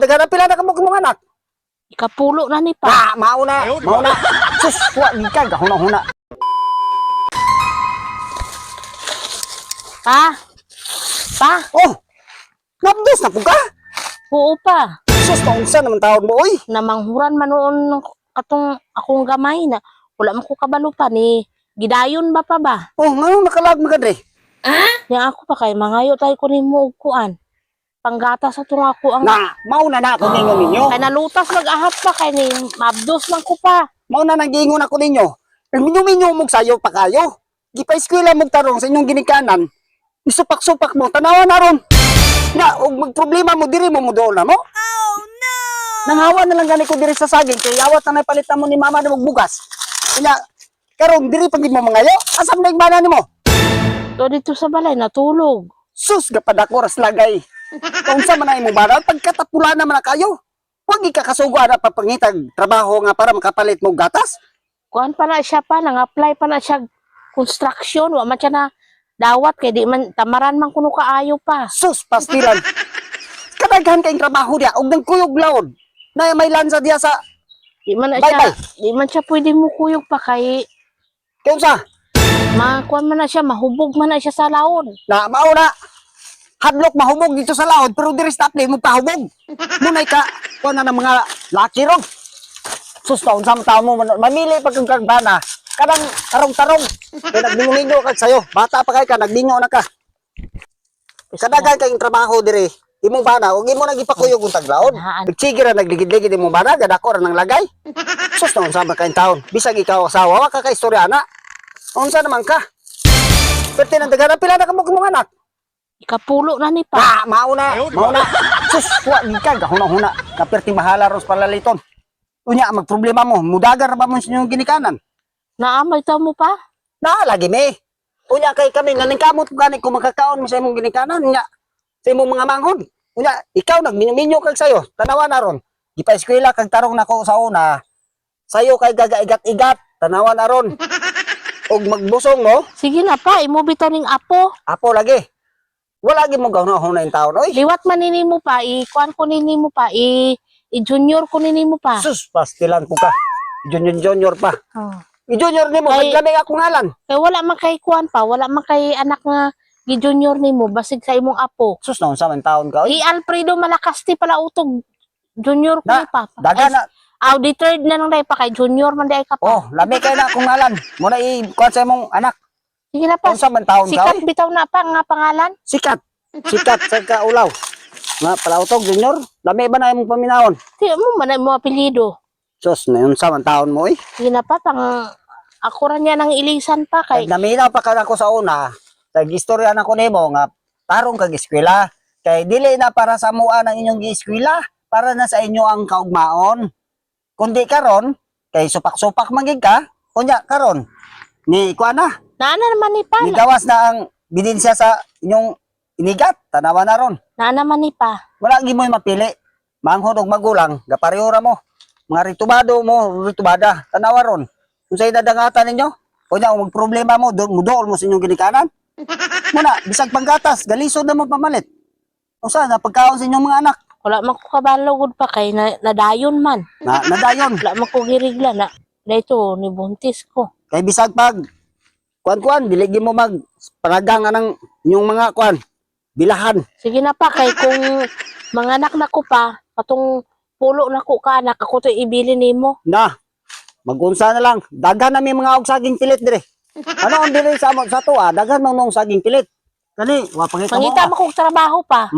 Dagan pila na kamo mga anak. Ikapulo na ni pa. Mauna. Sus, wa gikag huna-huna. Pa. Pa. Oh. Nabdos na po ka? Oo pa. Sus, taunsa naman taon mo oy. Namanghuran man noon ng katong akong gamay na wala man ko kabalo pa ni gidayon ba pa ba? Oh, ngano nakalag magadre? Yang ako pa kay mangayo tayo ko nimo og kuan. Panggata sa tong ako ang Mauna na ako ninyo. kay nalutas nag-ahap pa kay ni mabdos man ko pa. Mauna nang giingon ako ninyo. Minyo-minyo mong sayo pa kayo. Gipa-eskwela mong tarong sa inyong ginikanan. Isupak-supak mo, tanawa na ron. Na, og magproblema mo, diri mo doon na mo. Oh, no! Nanghawa na lang gani ko diri sa saging, kaya yawat na napalitan mo ni mama na magbugas. Kaya, karon diri pag mo mangayo, asam na igmana ni mo? To dito sa balay natulog. Sus, gapadako ras lagay. Kung sa manay mo ba, pagkatapula naman na kayo. Huwag ikakasugo na papangitag trabaho nga para makapalit mo gatas. Kuan pa na siya pa nang-apply pa na siya construction wa man siya na dawat kay di man tamaran man kuno kaayo pa. Sus, pastilan. Kadaghan kayong trabaho diya, og nang kuyog laod. Na may lansa diya sa Di man na Bye-bye. siya, di man siya pwede mo kuyog pa kay kung sa makuan man na siya, mahubog man na siya sa laon. na mauna. Hadlok mahubog dito sa laod, pero diri sa tapli mo pahubog. Munay ka, kuha na ng mga laki ron. Sus, taon sa tao mo, mamili pag kang kagbana, kadang tarong-tarong. Kaya nagbingo-bingo ka sa'yo, bata pa kay ka, nagbingo na ka. Kadagan kayong trabaho diri, imong bana, huwag mo nagipakuyog ang taglaon. Nagsigir na nagligid-ligid imong bana, gadako ra ng lagay. Sus, taon sa kayong taon, bisag ikaw asawa, waka ka istorya na. Unsa naman ka? Pwede nang daganan, pila na ka mo mga anak. Ikapulo na ni pa. Mauna. Sus, wa gikag huna-huna. Kapirti mahala ros palaliton. Unya magproblema mo, mudagar ba mo sa inyong ginikanan? Naamay ta mo pa? Lagi me. Unya kay kami naningkamot gani kung makakaon mo sa imong ginikanan unya sa imong mga manghod. Unya ikaw nagminyo-minyo kag sayo, tanawa na ron. Gipa-eskwela kag tarong nako sa una. Sayo kay gagaigat-igat, tanawa na ron. Og magbusong mo, Sige na pa, imo bitaw ning apo. apo lagi. Wala gi mo gahuna-huna in taon oy. Liwat man nini mo pa, ikuan ko nini mo pa, i-junior ko nini mo pa. Sus, pastilan ko ka. Junior pa. Oh. I-junior ni mo, Kay- kami ako ngalan. Kay wala man kay kuan pa, wala man kay anak nga gi-junior nimo basig sa imong apo. Sus, naon sa man taon ka, oy. Alfredo Malacasti pala utog. Junior ko Na, ni pa. daga na. Audited na lang dai pa kay junior man dai ka pa. Oh, lami kay na akong ngalan. Muna i-kuha sa imong anak. Sige na pa. Naon sa man taon ka, Sikat oy. bitaw na pa nga pangalan. Sikat. Sikat sa kaulaw. Nga, palautog, junior. Lami ba na imong paminahon? Di mo man mo apelyido. Sus, naon sa man taon mo, oy. Sige na pa pang ako ra niya nang ilisan pa kay Naminaw pa ka ako sa una. Nag-istorya na ko nimo nga tarong kag eskwela. Kay dili na para sa mua ng inyong eskwela, para na sa inyo ang kaugmaon. Kundi karon, kay supak-supak magig ka, kunya karon. Ni kuha na, naana naman ni pa. ni gawas na ang bidensya sa inyong inigat, tanawa na ron. Naana naman ni pa. Wala gi mo mapili. Manghod og magulang, gapareho ra mo. Mga ritubado mo, ritubada, tanawa ron. Kung sa'y dadangatan ninyo, kunya kung magproblema mo, mudool mo sa inyong ginikanan. Muna, bisag panggatas, galisod na mo pamalit. O saan, pagkaon sa inyong mga anak, Wala man ko kabalogod pa kay nadayon man. nadayon. Wala man ko girigla na. Dito ni buntis ko. Kay bisag pag, kuan-kuan, diligi mo mag, panagang ng inyong mga kuan, bilahan. Sige na pa kay kung mga anak na ko pa, patong pulo na ko ka anak ako to ibili nimo. Na, magunsa na lang. Daghan na may mga og saging pilit dire. Ano ang dili sa sa tuwa, daghan mo nung saging pilit. Kani, wa pangita mo. Mangita mo kong trabaho pa.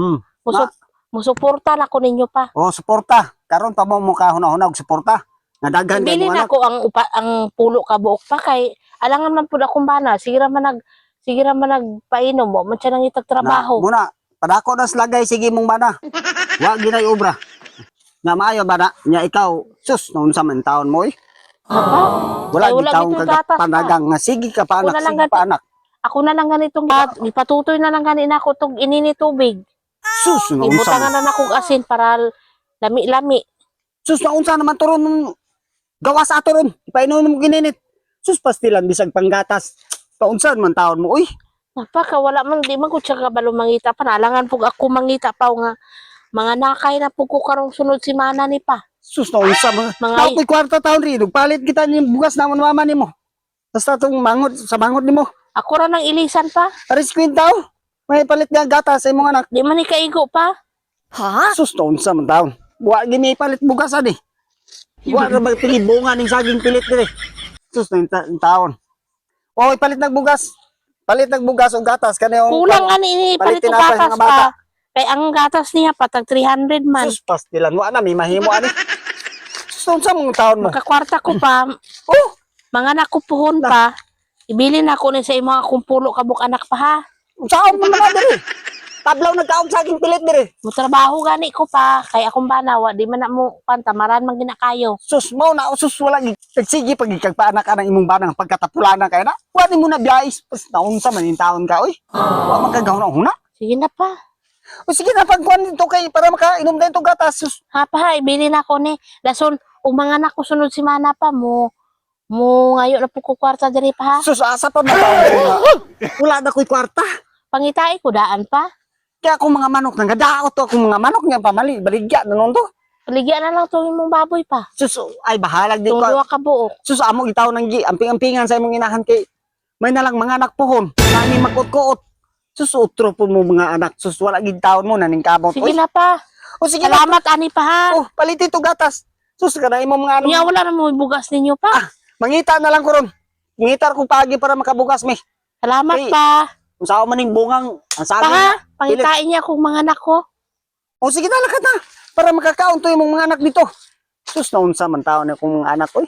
Musuporta na ko ninyo pa. Oh, suporta. Karon pa mo ka hunahuna og suporta. Nga daghan kay Ibili mo na anak. ko ang pulo ka buok pa kay alangan man pud akong bana. Sige ra man nagpainom mo man siya nang itag trabaho. Muna, padako na slagay sige mong bana. Wa ginay obra. Nga maayo bana, nya ikaw, sus, noon sa man taon mo eh. Wala Ay, wala gitaw bitoy ka gatas pa. panagang nga sige ka pa anak, Ako na lang sige pa anak. Ako na lang ganitong ipatutoy na lang ganin ako tog inini tubig. Sus, noon sa Ibutangan na nakong asin para lami-lami. sus na unsa naman turon nung gawas ato ron. Ipainom mo gininit. Sus pastilan bisag panggatas. Paunsan man taon mo uy. Napaka wala man di man ko siya kabalo mangita pa. Nalangan pug ako mangita pa nga Mga nakay na po ko karong sunod si mana ni pa. Sus na unsa mga. Mga- Mga kwarta taon rin. Palit kita ng bugas na mama nimo. Basta itong mangot, sa mangot nimo. Ako ra nang ilisan pa. Aris kwintaw. May palit nga gata sa imong anak. Di man ni kaigo pa. Ha? Sus na unsa man taon. Wa gini palit bugas ani. Wa ra magpili bunga ning saging pilit dire. Sus na taon. Oy palit ng bugas. Palit ng bugas o gatas kanang Kulang ani ini palit palitin og na pa gatas mga bata. pa. Kay ang gatas niya patag 300 man. Sus pastilan wa na may mahimo ani. Sus na unsa mong taon mo. Makakwarta ko pa. Oh, Mga nakupuhon pa. Ibilin ako ni sa imong akong pulo kabuk anak pa ha. unsaon man na dire. Tablaw nagkaon saging pilit dire. Mutrabaho gani ko pa. Kay akong banawa di man na mo pantamaran man ginakayo. Sus mo na sus wala sige pag ikagpaanak ka ng imong banang pagkatapulanan kay na. Wa ni mo na biyais pas naunsa man in taon ka oy. Wa magkagaw na huna. Sige na pa. O sige na pagkuan dito kay para makainom din tong gatas. Sus. Ha pa, ibilin ako ni. Dason, umanga na ko sunod si mana pa mo. Mo ngayon na po ko kwarta diri pa ha. Sus asa pa man taon ka. Wala na ko'y kwarta. Pangitai ko daan pa. Kaya akong mga manok nang gadaot to akong mga manok nga pamali baligya nanon to. Paligyan na lang itong imong baboy pa. Sus ay bahalag di Itong ko. duwa ka buok. Sus amo itaw nang gi amping-ampingan sa imong inahan kay may nalang mga anak pohon. Nani makot-kuot. Sus utro po mo mga anak. Sus wala gid taon mo naning kamot. Sige Oy. na pa. O sige na. Salamat ani pa ha. Oh, palitin to gatas. Sus kana imong mga ano. Nya wala na mo bugas ninyo pa. Mangita na lang ko ron. Mangita ko pagi para makabugas mi. Salamat Ay, pa. Kung saan man ning bungang ang Pa saging. ha. Pangitain niya akong mga anak ko. O sige na lakat na para makakaon to imong mga anak dito. Sus na unsa man taon na kung mga anak oy.